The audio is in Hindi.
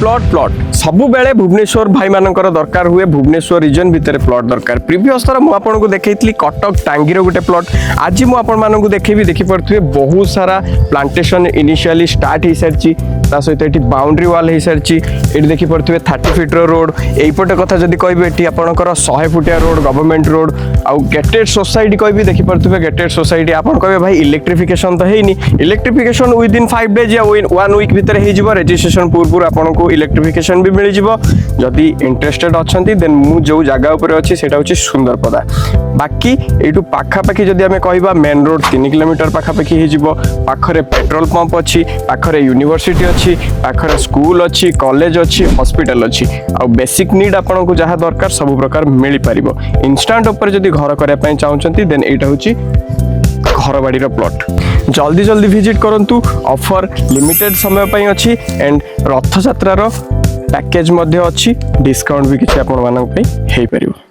प्लॉट प्लॉट सबु बेले भुवनेश्वर भाई मानकर दरकार हुए भुवनेश्वर रीजन भितर प्लॉट दरकार प्रीवियस थर मुझे आपको देखी कटक टांगीर गोटे प्लॉट आज मुझे देखी देखिपे बहुत सारा प्लांटेशन इनिशियली स्टार्ट हो सारी सहित ये बाउंड्री वाल हो सारी ये देखिपे 30 फीट रोड यहीपटे कथा जब कह आपंकर 100 फुटिया रोड गवर्नमेंट रोड आउ गेटेड सोसाइटी कह देखिपे गेटेड सोसाइटी आप कहे भाई इलेक्ट्रिफिकेशन तो है इलेक्ट्रिफिकेशन विदिन 5 डेज या 1 वीक भितर हो रजिस्ट्रेशन पूर्व आपको इलेक्ट्रिफिकेशन भी मिल जाव जदि इंटरेस्टेड अच्छा देन मु जो जगह उपर अच्छी से हूँ सुंदरपदा बाकी यू पाखापाखि जदि आम कह मेन रोड 3 किलोमीटर पाखापाखि हो पाखरे पेट्रोल पंप अच्छी पाखरे यूनिवर्सिटी अच्छी पाखरे स्कूल अच्छी कॉलेज अच्छी हॉस्पिटल अच्छी आ बेसिक नीड आपको जहाँ दरकार सब प्रकार मिल पार इंस्टांट उपर जदि घर करने चाहते देन यहाँ हूँ घर बाड़ी प्लॉट जल्दी जल्दी विजिट करंतु ऑफर लिमिटेड समय पर अच्छी एंड रथ यात्रार पैकेज अच्छी डिस्काउंट भी किसी आपण मानक हो पारिबो।